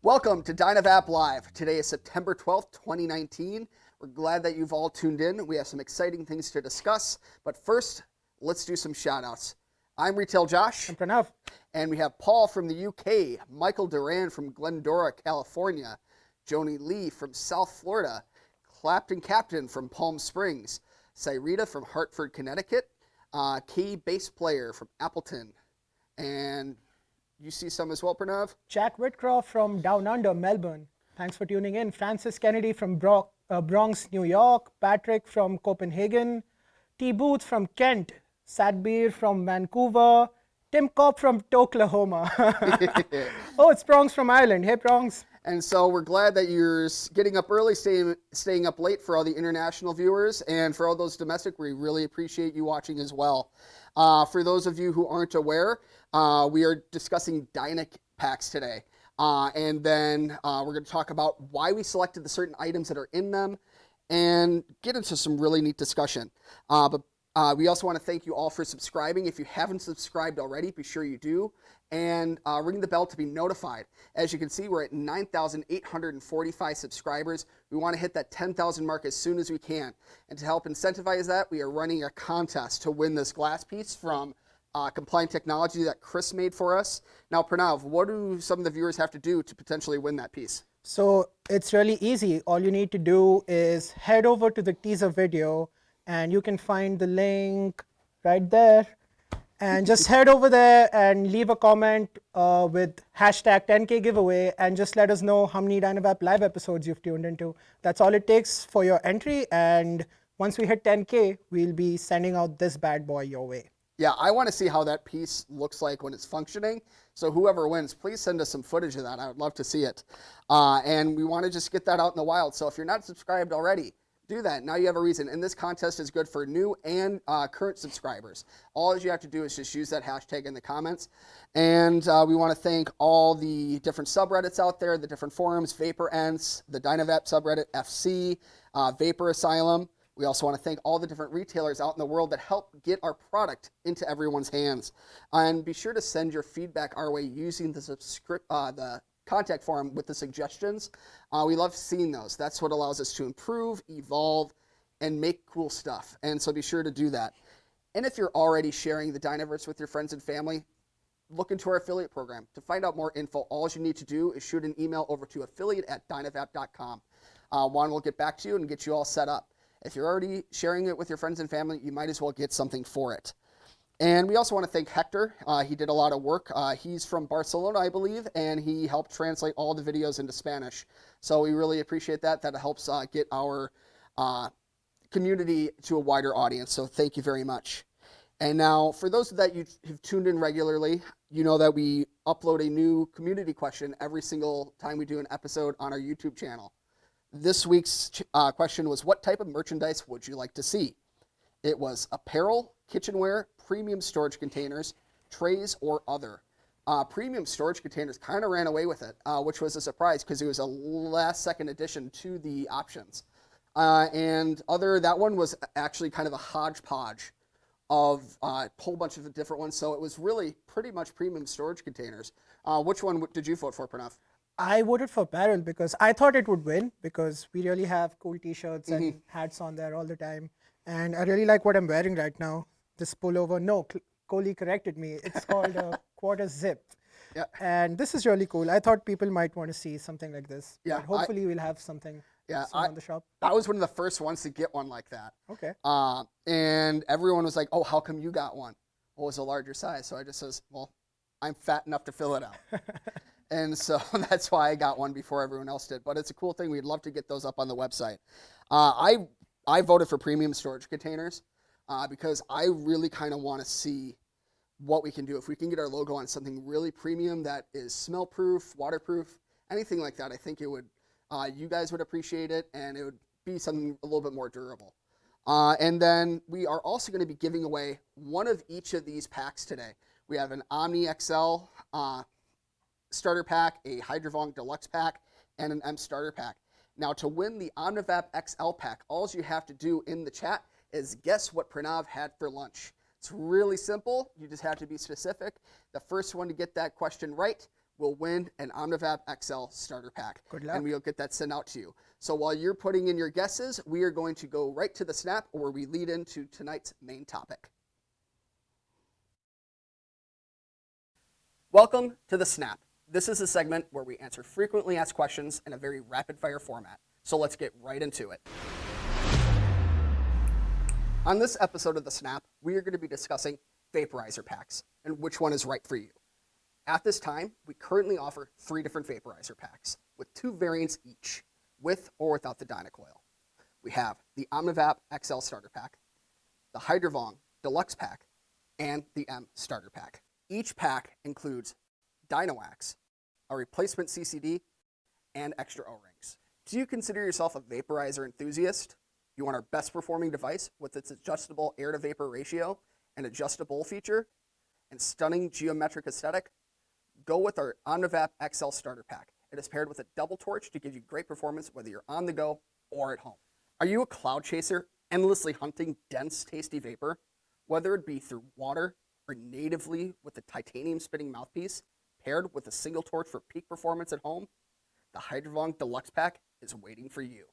Welcome to DynaVap Live. Today is September 12th, 2019. We're glad that you've all tuned in. We have some exciting things to discuss, but first, let's do some shout-outs. I'm Retail Josh. I'm Pranav. And we have Paul from the UK, Michael Duran from Glendora, California, Joni Lee from South Florida, Clapton Captain from Palm Springs, Cyrita from Hartford, Connecticut, Key Bass Player from Appleton, and you see some as well, Pranav? Jack Whitcroft from Down Under, Melbourne. Thanks for tuning in. Francis Kennedy from Bronx, New York. Patrick from Copenhagen. T. Booth from Kent. Sadbeer from Vancouver. Tim Cobb from Oklahoma. Oh, it's Prongs from Ireland. Hey, Prongs. And so we're glad that you're getting up early, staying up late for all the international viewers. And for all those domestic, we really appreciate you watching as well. For those of you who aren't aware, we are discussing DynaPacks today. And then we're going to talk about why we selected the certain items that are in them and get into some really neat discussion. But we also want to thank you all for subscribing. If you haven't subscribed already, be sure you do. And ring the bell to be notified. As you can see, we're at 9,845 subscribers. We want to hit that 10,000 mark as soon as we can. And to help incentivize that, we are running a contest to win this glass piece from Compliant Technology that Chris made for us. Now, Pranav, what do some of the viewers have to do to potentially win that piece? So it's really easy. All you need to do is head over to the teaser video, and you can find the link right there. And just head over there and leave a comment with hashtag 10K giveaway and just let us know how many DynaVap live episodes you've tuned into. That's all it takes for your entry. And once we hit 10K, we'll be sending out this bad boy your way. Yeah, I want to see how that piece looks like when it's functioning. So whoever wins, please send us some footage of that. I would love to see it. And we want to just get that out in the wild. So if you're not subscribed already, do that. Now you have a reason. And this contest is good for new and current subscribers. All you have to do is just use that hashtag in the comments. And we want to thank all the different subreddits out there, the different forums, Vapor Ents, the DynaVap subreddit, FC, Vapor Asylum. We also want to thank all the different retailers out in the world that help get our product into everyone's hands. And be sure to send your feedback our way using the contact form with the suggestions. We love seeing those. That's what allows us to improve, evolve, and make cool stuff. And so be sure to do that. And if you're already sharing the Dynaverse with your friends and family, look into our affiliate program. To find out more info, all you need to do is shoot an email over to affiliate@dynavap.com. Juan will get back to you and get you all set up. If you're already sharing it with your friends and family, you might as well get something for it. And we also want to thank Hector. He did a lot of work. He's from Barcelona, I believe, and he helped translate all the videos into Spanish. So we really appreciate that. That helps get our community to a wider audience. So thank you very much. And now, for those that who've tuned in regularly, you know that we upload a new community question every single time we do an episode on our YouTube channel. This week's question was, what type of merchandise would you like to see? It was apparel, kitchenware, premium storage containers, trays, or other. Premium storage containers kind of ran away with it, which was a surprise because it was a last-second addition to the options. And that one was actually kind of a hodgepodge of a whole bunch of different ones, so it was really pretty much premium storage containers. Which one did you vote for, Pranav? I voted for apparel because I thought it would win because we really have cool t-shirts and hats on there all the time. And I really like what I'm wearing right now. This pullover. No, Coley corrected me. It's called a quarter zip. Yeah. And this is really cool. I thought people might want to see something like this. Yeah. But hopefully we'll have something soon on the shop. I was one of the first ones to get one like that. Okay. And everyone was like, oh, how come you got one? Well, it was a larger size. So I just says, well, I'm fat enough to fill it out. And so that's why I got one before everyone else did. But it's a cool thing. We'd love to get those up on the website. I voted for premium storage containers because I really kind of want to see what we can do. If we can get our logo on something really premium that is smell-proof, waterproof, anything like that, I think it would. You guys would appreciate it, and it would be something a little bit more durable. And then we are also going to be giving away one of each of these packs today. We have an Omni XL starter pack, a Hydrophone Deluxe pack, and an M starter pack. Now, to win the DynaVap XL pack, all you have to do in the chat is guess what Pranav had for lunch. It's really simple. You just have to be specific. The first one to get that question right will win an DynaVap XL starter pack. Good luck. And we'll get that sent out to you. So while you're putting in your guesses, we are going to go right to the snap where we lead into tonight's main topic. Welcome to the snap. This is a segment where we answer frequently asked questions in a very rapid-fire format. So let's get right into it. On this episode of the snap, we are going to be discussing vaporizer packs and which one is right for you. At this time, we currently offer 3 different vaporizer packs with 2 variants each, with or without the DynaCoil. We have the DynaVap XL Starter Pack, the Hydrophone Deluxe Pack, and the M Starter Pack. Each pack includes DynaWax, a replacement CCD, and extra O-rings. Do you consider yourself a vaporizer enthusiast? You want our best performing device with its adjustable air to vapor ratio and adjustable feature and stunning geometric aesthetic? Go with our DynaVap XL Starter Pack. It is paired with a double torch to give you great performance whether you're on the go or at home. Are you a cloud chaser, endlessly hunting dense, tasty vapor? Whether it be through water or natively with a titanium spinning mouthpiece, paired with a single torch for peak performance at home, the Hydrophone Deluxe Pack is waiting for you.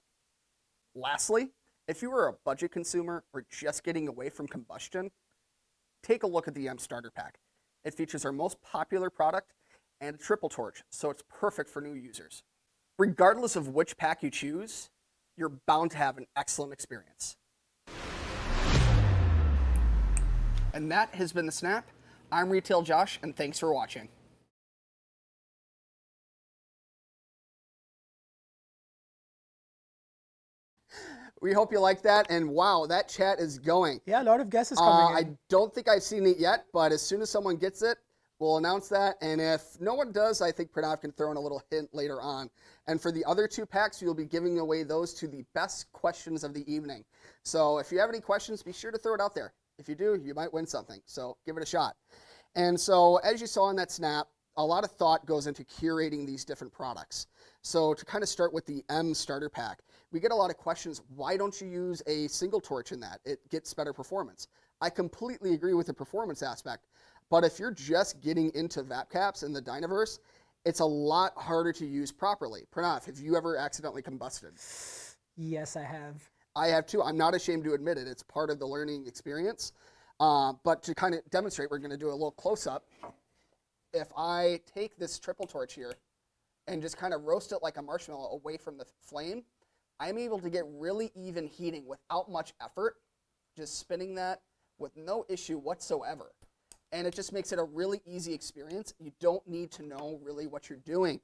Lastly, if you are a budget consumer or just getting away from combustion, take a look at the M Starter Pack. It features our most popular product and a triple torch, so it's perfect for new users. Regardless of which pack you choose, you're bound to have an excellent experience. And that has been the snap. I'm Retail Josh, and thanks for watching. We hope you like that, and wow, that chat is going. Yeah, a lot of guesses coming in. I don't think I've seen it yet, but as soon as someone gets it, we'll announce that, and if no one does, I think Pranav can throw in a little hint later on. And for the other 2 packs, we'll be giving away those to the best questions of the evening. So if you have any questions, be sure to throw it out there. If you do, you might win something, so give it a shot. And so as you saw in that snap, a lot of thought goes into curating these different products. So to kind of start with the M Starter Pack, we get a lot of questions, why don't you use a single torch in that? It gets better performance. I completely agree with the performance aspect, but if you're just getting into Vapp caps in the Dynaverse, it's a lot harder to use properly. Pranav, have you ever accidentally combusted? Yes, I have. I have too. I'm not ashamed to admit it. It's part of the learning experience. But to kind of demonstrate, we're going to do a little close-up. If I take this triple torch here and just kind of roast it like a marshmallow away from the flame, I'm able to get really even heating without much effort, just spinning that with no issue whatsoever. And it just makes it a really easy experience. You don't need to know really what you're doing.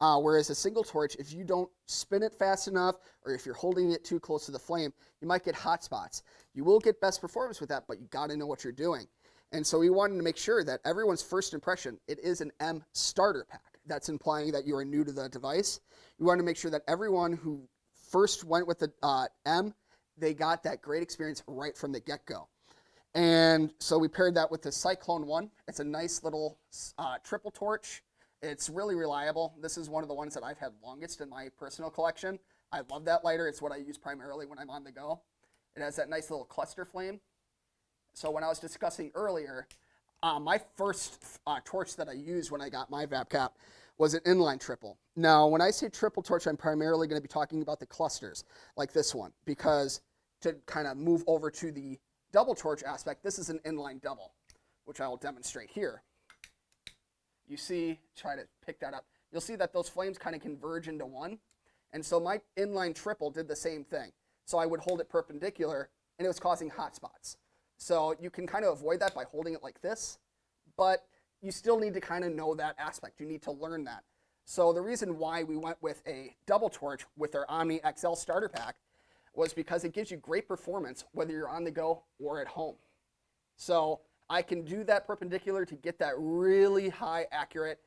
Whereas a single torch, if you don't spin it fast enough, or if you're holding it too close to the flame, you might get hot spots. You will get best performance with that, but you got to know what you're doing. And so we wanted to make sure that everyone's first impression, it is an M Starter Pack. That's implying that you are new to the device. We wanted to make sure that everyone who first went with the M, they got that great experience right from the get-go. And so we paired that with the Cyclone 1. It's a nice little triple torch. It's really reliable. This is one of the ones that I've had longest in my personal collection. I love that lighter. It's what I use primarily when I'm on the go. It has that nice little cluster flame. So when I was discussing earlier, my first torch that I used when I got my Vapp cap was an inline triple. Now, when I say triple torch, I'm primarily going to be talking about the clusters, like this one, because to kind of move over to the double torch aspect, this is an inline double, which I will demonstrate here. You see, try to pick that up. You'll see that those flames kind of converge into one. And so my inline triple did the same thing. So I would hold it perpendicular, and it was causing hot spots. So you can kind of avoid that by holding it like this, but you still need to kind of know that aspect. You need to learn that. So the reason why we went with a double torch with our Omni XL starter pack was because it gives you great performance whether you're on the go or at home. So I can do that perpendicular to get that really high accurate,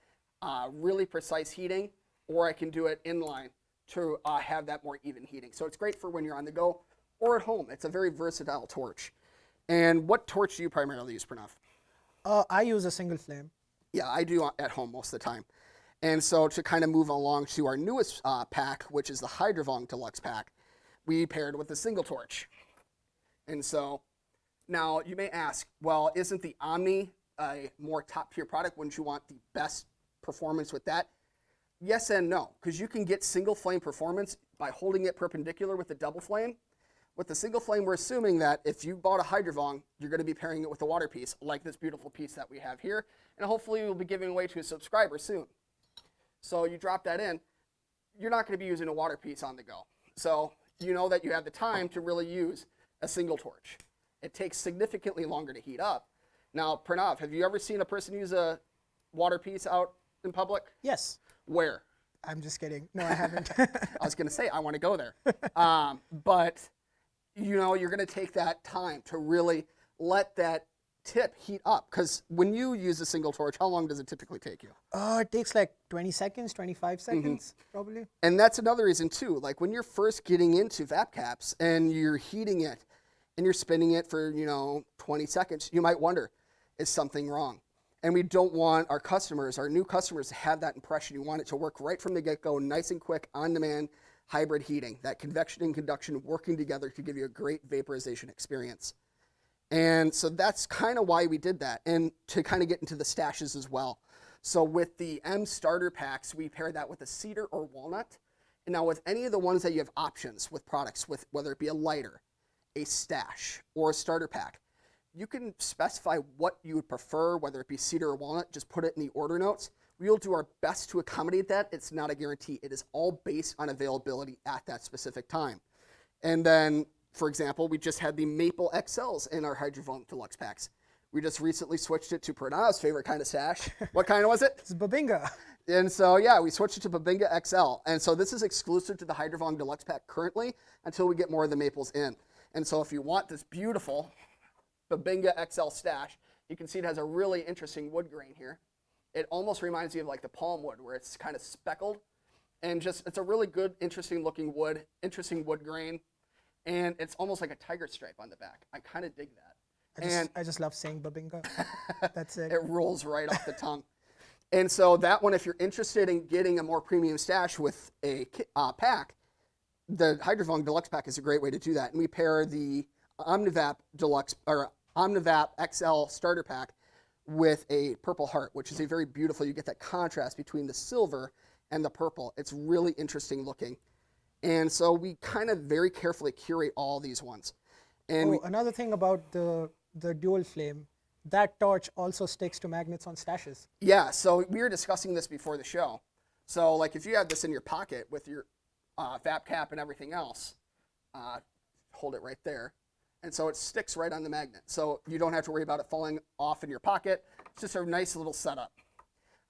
really precise heating, or I can do it inline to have that more even heating. So it's great for when you're on the go or at home. It's a very versatile torch. And what torch do you primarily use, Pranav? I use a single flame. Yeah, I do at home most of the time. And so to kind of move along to our newest pack, which is the Hydrophone Deluxe pack, we paired with a single torch. And so now you may ask, well, isn't the Omni a more top tier product? Wouldn't you want the best performance with that? Yes and no, because you can get single flame performance by holding it perpendicular with the double flame. With the single flame, we're assuming that if you bought a Hydrophone, you're going to be pairing it with a water piece, like this beautiful piece that we have here, and hopefully we'll be giving away to a subscriber soon. So you drop that in, you're not going to be using a water piece on the go. So you know that you have the time to really use a single torch. It takes significantly longer to heat up. Now, Pranav, have you ever seen a person use a water piece out in public? Yes. Where? I'm just kidding. No, I haven't. I was going to say, I want to go there. But, you know, you're going to take that time to really let that tip heat up. Because when you use a single torch, how long does it typically take you? It takes like 20 seconds, 25 seconds, probably. And that's another reason, too. Like when you're first getting into Vapp caps and you're heating it and you're spinning it for, 20 seconds, you might wonder, is something wrong? And we don't want our customers, our new customers, to have that impression. You want it to work right from the get-go, nice and quick, on-demand, hybrid heating, that convection and conduction working together to give you a great vaporization experience. And so that's kind of why we did that, and to kind of get into the stashes as well. So with the M starter packs, we paired that with a cedar or walnut. And now with any of the ones that you have options with products, with whether it be a lighter, a stash, or a starter pack, you can specify what you would prefer, whether it be cedar or walnut, just put it in the order notes. We'll do our best to accommodate that. It's not a guarantee. It is all based on availability at that specific time. And then, for example, we just had the Maple XLs in our Hydrophone Deluxe packs. We just recently switched it to Pranav's favorite kind of stash. What kind was it? It's Babinga. And so, yeah, we switched it to Babinga XL. And so this is exclusive to the Hydrophone Deluxe pack currently until we get more of the Maples in. And so if you want this beautiful Babinga XL stash, you can see it has a really interesting wood grain here. It almost reminds you of like the palm wood where it's kind of speckled, and just it's a really good, interesting looking wood, interesting wood grain, and it's almost like a tiger stripe on the back. I kind of dig that. I just love saying Babinga. That's it. It rolls right off the tongue. And so that one, if you're interested in getting a more premium stash with a pack, the Hydrophone Deluxe pack is a great way to do that. And we pair the DynaVap Deluxe or DynaVap XL starter pack with a purple heart, which is a very beautiful, you get that contrast between the silver and the purple. It's really interesting looking. And so we kind of very carefully curate all these ones. And another thing about the dual flame, that torch also sticks to magnets on stashes. Yeah, so we were discussing this before the show. So like if you have this in your pocket with your Vapp cap and everything else, hold it right there. And so it sticks right on the magnet. So you don't have to worry about it falling off in your pocket. It's just a nice little setup.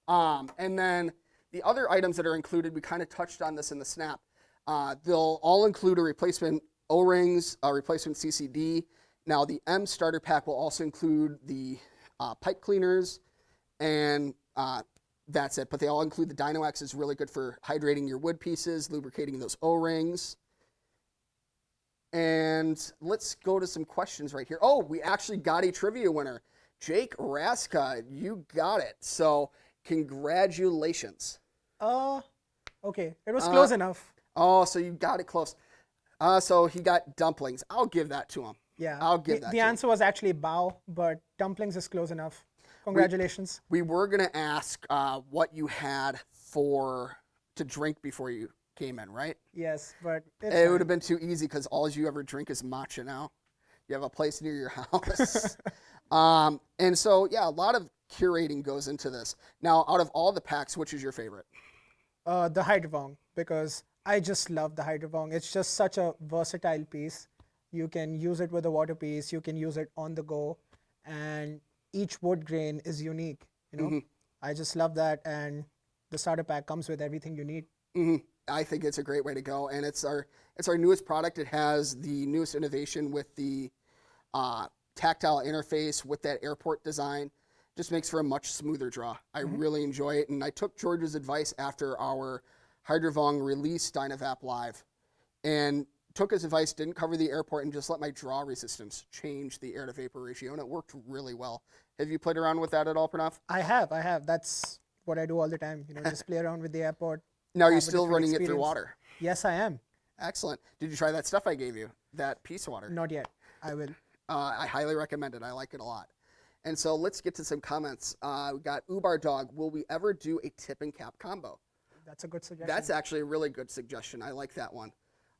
And then the other items that are included, we kind of touched on this in the snap. They'll all include a replacement O-rings, a replacement CCD. Now the M starter pack will also include the pipe cleaners, and that's it. But they all include the DynaPacks, is really good for hydrating your wood pieces, lubricating those O-rings. And let's go to some questions right here. Oh, we actually got a trivia winner. Jake Raska, you got it. So congratulations. Okay, it was close enough. Oh, so you got it close. So he got dumplings. I'll give that to him. Yeah, I'll give that to the him. answer was actually bao, but dumplings is close enough. Congratulations. We were going to ask what you had to drink before you came in, right? Yes, but it would have been too easy because all you ever drink is matcha now. You have a place near your house. And so, yeah, a lot of curating goes into this. Now, out of all the packs, which is your favorite? The Hydrophone, because I just love the Hydrophone. It's just such a versatile piece. You can use it with a water piece. You can use it on the go. And each wood grain is unique, I just love that. And the starter pack comes with everything you need. I think it's a great way to go, and it's our newest product. It has the newest innovation with the tactile interface with that airport design. Just makes for a much smoother draw. I really enjoy it, and I took George's advice after our Hydrophone release DynaVap Live, and took his advice, didn't cover the airport, and just let my draw resistance change the air to vapor ratio, and it worked really well. Have you played around with that at all, Pranav? I have. That's what I do all the time. Just play around with the airport. Now, are you still running it through water? Yes, I am. Excellent. Did you try that stuff I gave you, that piece water? Not yet. I will. I highly recommend it. I like it a lot. And so let's get to some comments. We got Ubar Dog. Will we ever do a tip and cap combo? That's a good suggestion. That's actually a really good suggestion. I like that one.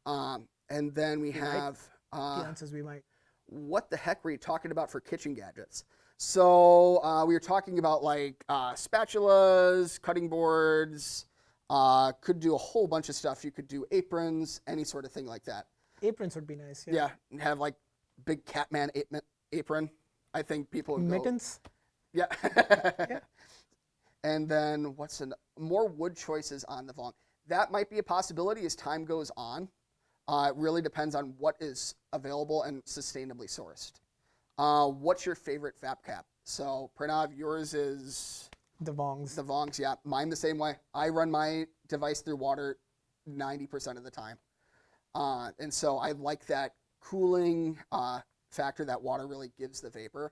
And then we have He answers we might. what the heck were you talking about for kitchen gadgets? So we were talking about like spatulas, cutting boards, could do a whole bunch of stuff. You could do aprons, any sort of thing like that. Aprons would be nice. Yeah, and have like big Catman apron. I think people would Mittens? Yeah. Yeah. And then more wood choices on the Vong. That might be a possibility as time goes on. It really depends on what is available and sustainably sourced. What's your favorite Vapp cap? So Pranav, yours is The Vongs. the Vongs. Yeah, mine the same way. I run my device through water 90% of the time, and so I like that cooling factor that water really gives the vapor,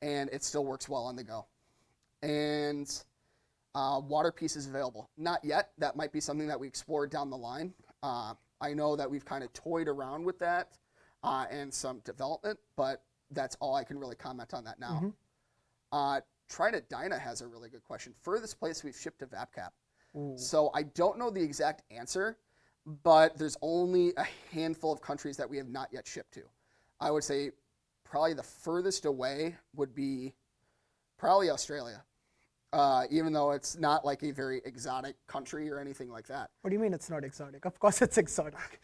and it still works well on the go. And water pieces available. Not yet. That might be something that we explore down the line. I know that we've kind of toyed around with that and some development, but that's all I can really comment on that now. Try to Dyna has a really good question. Furthest place we've shipped a Vapp cap. So I don't know the exact answer, but there's only a handful of countries that we have not yet shipped to. I would say probably the furthest away would be probably Australia, even though it's not like a very exotic country or anything like that. What do you mean it's not exotic? Of course it's exotic.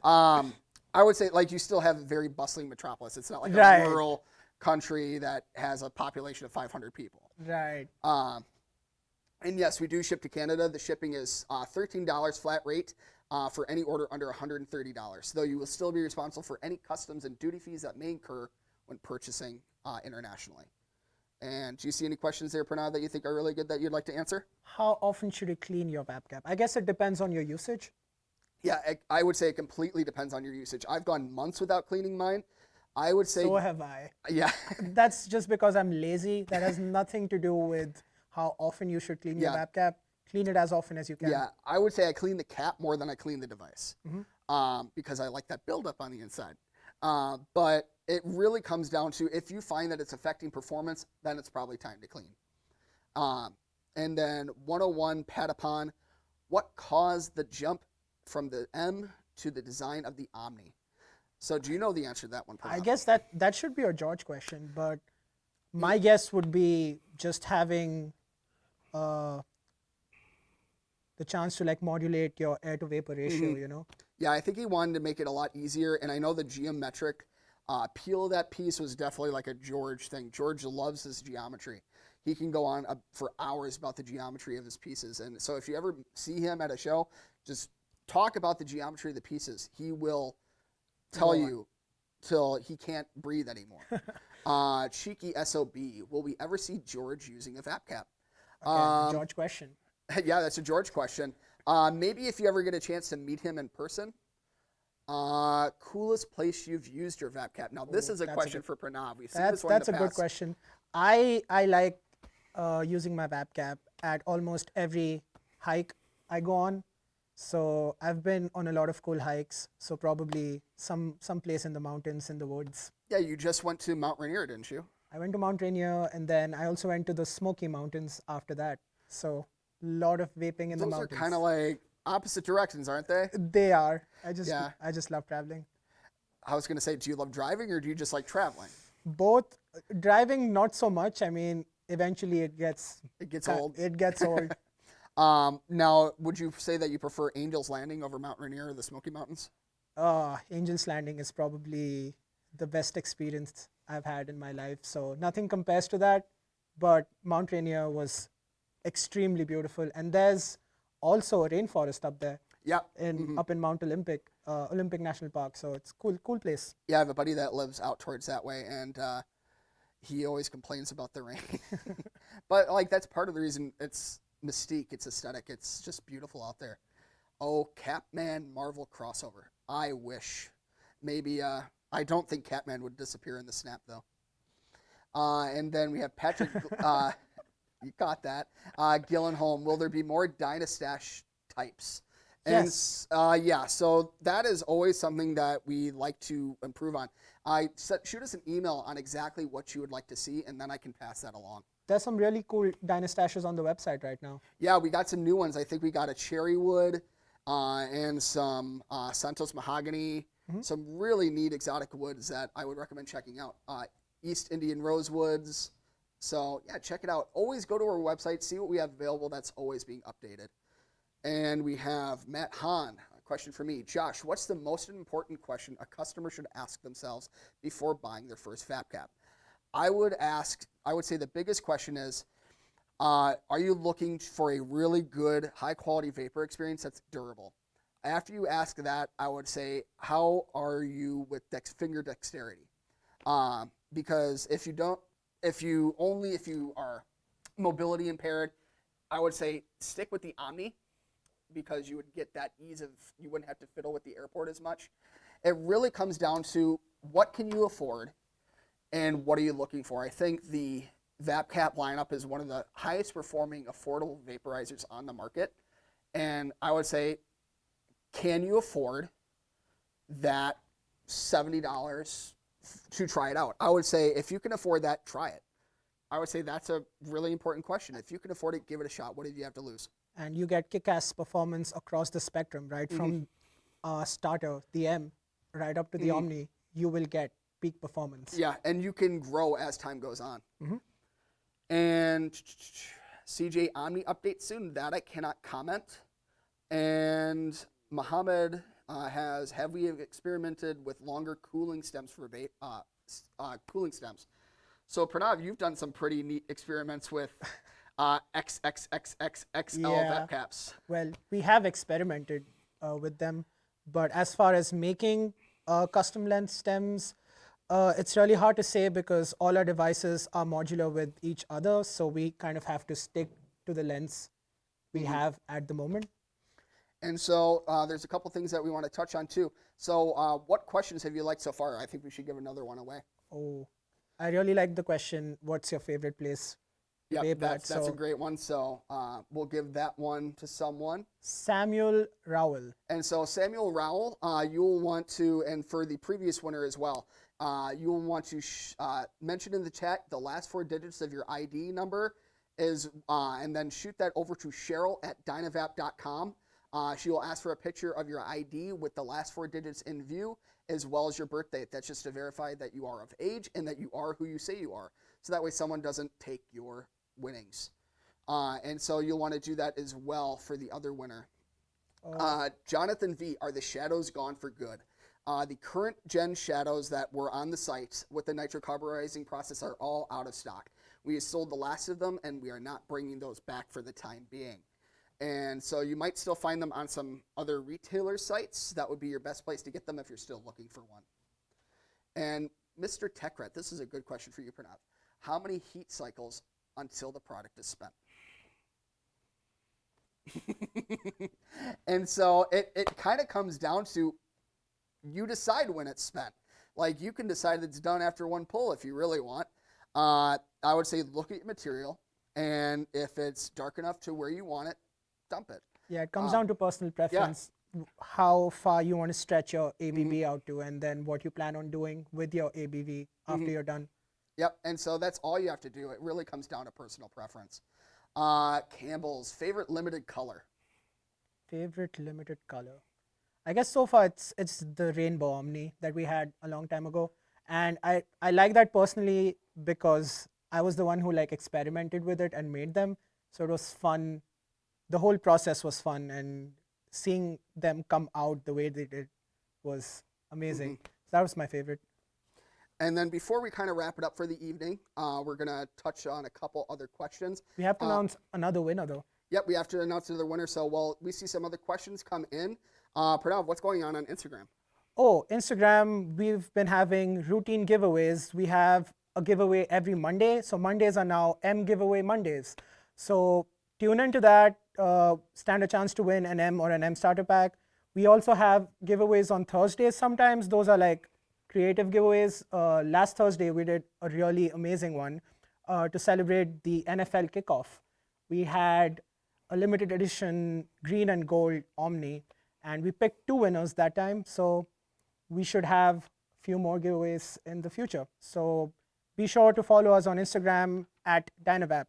I would say like you still have a very bustling metropolis. It's not like Right. a rural country that has a population of 500 people. Right. And yes, we do ship to Canada. The shipping is $13 flat rate for any order under $130, though you will still be responsible for any customs and duty fees that may incur when purchasing internationally. And do you see any questions there, Pranav, that you think are really good that you'd like to answer? How often should you clean your Vapp cap? I guess it depends on your usage. Yeah, I would say it completely depends on your usage. I've gone months without cleaning mine. I would say, So have I. yeah, That's just because I'm lazy. That has nothing to do with how often you should clean your Yeah. Vapp cap. Clean it as often as you can. yeah. I would say I clean the cap more than I clean the device because I like that buildup on the inside. But it really comes down to if you find that it's affecting performance, then it's probably time to clean. And then 101 Patapon, what caused the jump from the M to the design of the Omni? So do you know the answer to that one, Pranav? I guess that should be a George question, but my guess would be just having the chance to like modulate your air to vapor ratio, you know? Yeah, I think he wanted to make it a lot easier, and I know the geometric peel of that piece was definitely like a George thing. George loves his geometry. He can go on for hours about the geometry of his pieces, and so if you ever see him at a show, just talk about the geometry of the pieces. He will tell you till he can't breathe anymore. Cheeky SOB, will we ever see George using a Vapp cap? Okay, George question. Yeah, that's a George question. Maybe if you ever get a chance to meet him in person. Coolest place you've used your Vapp cap? Now, this is a question for Pranav. We've seen this one in That's the a good past. question. I like using my Vapp cap at almost every hike I go on. So I've been on a lot of cool hikes. So probably some place in the mountains, in the woods. Yeah, you just went to Mount Rainier, didn't you? I went to Mount Rainier, and then I also went to the Smoky Mountains after that. So a lot of vaping in the Those are mountains. kind of like opposite directions, aren't they? They are. I Yeah. just love traveling. I was going to say, do you love driving or do you just like traveling? Both. Driving not so much. I mean, eventually it gets old. It gets old. Now, would you say that you prefer Angel's Landing over Mount Rainier or the Smoky Mountains? Angel's Landing is probably the best experience I've had in my life. So nothing compares to that. But Mount Rainier was extremely beautiful, and there's also a rainforest up there. Yeah. Up in Mount Olympic National Park. So it's cool place. Yeah, I have a buddy that lives out towards that way, and he always complains about the rain. But like that's part of the reason it's mystique, it's aesthetic, it's just beautiful out there. Oh, Catman Marvel crossover. I wish. Maybe I don't think Catman would disappear in the snap though. And then we have Patrick. You got that. Gillenholm. Will there be more Dynastash types? And, Yes. yeah, so that is always something that we like to improve on. shoot us an email on exactly what you would like to see, and then I can pass that along. There's some really cool Dynastashes on the website right now. Yeah, we got some new ones. I think we got a cherry wood and some Santos mahogany, some really neat exotic woods that I would recommend checking out. East Indian rosewoods. So yeah, check it out. Always go to our website, see what we have available. That's always being updated. And we have Matt Hahn. A question for me. Josh, what's the most important question a customer should ask themselves before buying their first Vapp cap? I would say the biggest question is, are you looking for a really good, high-quality vapor experience that's durable? After you ask that, I would say, how are you with finger dexterity? Because if you are mobility impaired, I would say stick with the Omni, because you would get that ease of, you wouldn't have to fiddle with the airport as much. It really comes down to what can you afford and what are you looking for. I think the Vapp cap lineup is one of the highest performing affordable vaporizers on the market. And I would say, can you afford that $70 to try it out? I would say if you can afford that, try it. I would say that's a really important question. If you can afford it, give it a shot. What do you have to lose? And you get kick-ass performance across the spectrum, right? From starter, the M, right up to the Omni, you will get peak performance. Yeah, and you can grow as time goes on. And CJ Omni update soon. That I cannot comment. And Mohammed have we experimented with longer cooling stems for cooling stems? So Pranav, you've done some pretty neat experiments with XXXXXL Vapp caps. Well, we have experimented with them, but as far as making custom length stems, it's really hard to say because all our devices are modular with each other, so we kind of have to stick to the lengths we have at the moment. And so there's a couple things that we want to touch on too. So what questions have you liked so far? I think we should give another one away. Oh, I really like the question, what's your favorite place? Yeah, that's a great one. So we'll give that one to someone. Samuel Rowell. And so Samuel Rowell, you'll want to, and for the previous winner as well, you'll want to mention in the chat the last 4 digits of your ID number and then shoot that over to Cheryl at DynaVap.com. She will ask for a picture of your ID with the last 4 digits in view, as well as your birth date. That's just to verify that you are of age and that you are who you say you are. So that way someone doesn't take your winnings. And so you'll want to do that as well for the other winner. Jonathan V, are the shadows gone for good? The current gen shadows that were on the site with the nitrocarburizing process are all out of stock. We sold the last of them, and we are not bringing those back for the time being. And so you might still find them on some other retailer sites. That would be your best place to get them if you're still looking for one. And Mr. Techret, this is a good question for you, Pranav. How many heat cycles until the product is spent? And so it kind of comes down to you decide when it's spent. Like you can decide it's done after one pull if you really want. I would say look at your material, and if it's dark enough to where you want it, dump it. Yeah, it comes down to personal preference, how far you want to stretch your ABV out to, and then what you plan on doing with your ABV after you're done. Yep, and so that's all you have to do. It really comes down to personal preference. Campbell's favorite limited color. Favorite limited color. I guess so far it's the Rainbow Omni that we had a long time ago. And I like that personally because I was the one who like experimented with it and made them. So it was fun. The whole process was fun, and seeing them come out the way they did was amazing. So that was my favorite. And then before we kind of wrap it up for the evening, we're going to touch on a couple other questions. We have to announce another winner though. Yep, we have to announce another winner. So while we see some other questions come in, Pranav, what's going on Instagram? Oh, Instagram, we've been having routine giveaways. We have a giveaway every Monday. So Mondays are now M giveaway Mondays. So tune into that, stand a chance to win an M or an M starter pack. We also have giveaways on Thursdays sometimes. Those are like creative giveaways. Last Thursday, we did a really amazing one to celebrate the NFL kickoff. We had a limited edition green and gold Omni, and we picked 2 winners that time. So we should have few more giveaways in the future. So be sure to follow us on Instagram at DynaVap.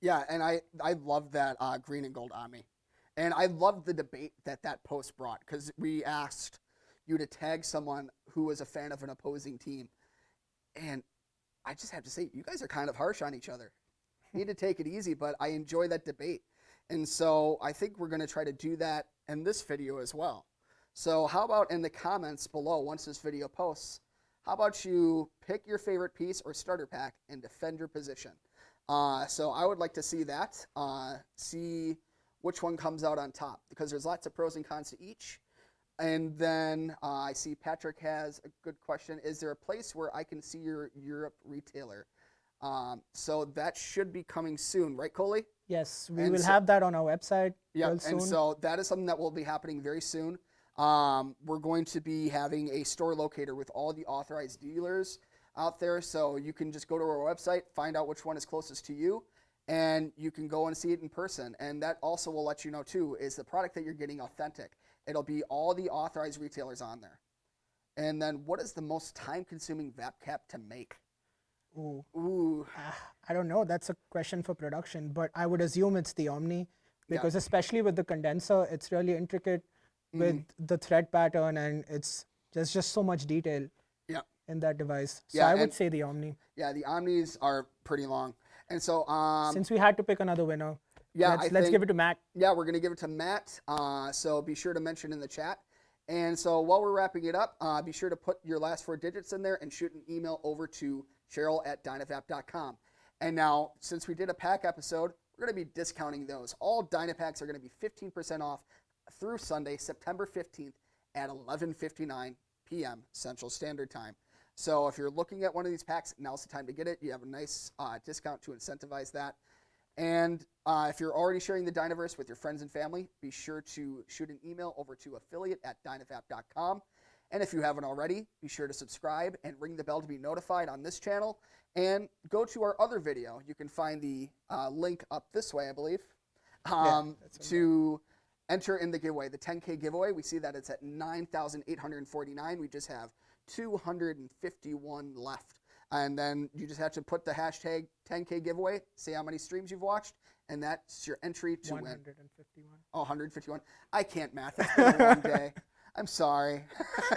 Yeah, and I love that green and gold Omni. And I love the debate that post brought, because we asked you to tag someone who was a fan of an opposing team. And I just have to say, you guys are kind of harsh on each other. You need to take it easy, but I enjoy that debate. And so I think we're going to try to do that in this video as well. So how about in the comments below, once this video posts, how about you pick your favorite piece or starter pack and defend your position? So I would like to see that, see which one comes out on top, because there's lots of pros and cons to each. And then I see Patrick has a good question. Is there a place where I can see your Europe retailer? So that should be coming soon, right, Coley? Yes, we will have that on our website. Yeah, real soon. And so that is something that will be happening very soon. We're going to be having a store locator with all the authorized dealers out there. So you can just go to our website, find out which one is closest to you, and you can go and see it in person. And that also will let you know, too, is the product that you're getting authentic. It'll be all the authorized retailers on there. And then what is the most time-consuming Vapp cap to make? Ooh. I don't know. That's a question for production, but I would assume it's the Omni, because especially with the condenser, it's really intricate with the thread pattern, and there's just so much detail in that device. So I would say the Omni. Yeah, the Omnis are pretty long. And so since we had to pick another winner, let's give it to Matt. Yeah, we're going to give it to Matt. So be sure to mention in the chat. And so while we're wrapping it up, be sure to put your last 4 digits in there and shoot an email over to Cheryl@DynaVap.com. And now, since we did a pack episode, we're going to be discounting those. All DynaPacks are going to be 15% off through Sunday, September 15th at 11:59 p.m. Central Standard Time. So if you're looking at one of these packs, now's the time to get it. You have a nice discount to incentivize that. And if you're already sharing the Dynaverse with your friends and family, be sure to shoot an email over to affiliate@DynaVap.com. And if you haven't already, be sure to subscribe and ring the bell to be notified on this channel. And go to our other video. You can find the link up this way, I believe, to enter in the giveaway, the 10K giveaway. We see that it's at 9,849. We just have 251 left. And then you just have to put the hashtag 10K giveaway, say how many streams you've watched, and that's your entry to 151. win. Oh, 151. I can't math. It's been a long day. I'm sorry.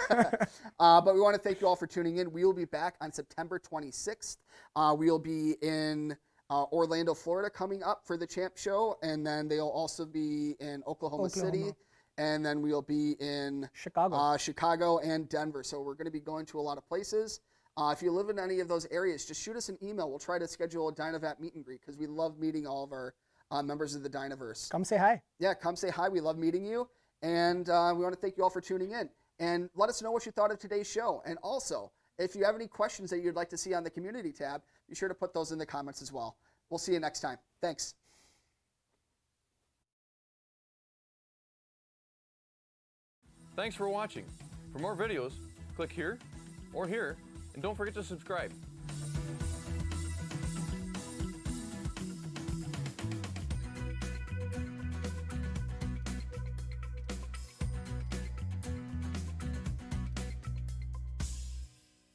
But we want to thank you all for tuning in. We will be back on September 26th. We'll be in Orlando, Florida coming up for the Champ Show, and then they'll also be in Oklahoma City, and then we'll be in Chicago and Denver. So we're going to be going to a lot of places. If you live in any of those areas, just shoot us an email. We'll try to schedule a DynaVap meet and greet, because we love meeting all of our members of the Dynaverse. Come say hi. Yeah, come say hi. We love meeting you. And we want to thank you all for tuning in. And let us know what you thought of today's show. And also, if you have any questions that you'd like to see on the community tab, be sure to put those in the comments as well. We'll see you next time. Thanks. Thanks for watching. For more videos, click here or here, and don't forget to subscribe.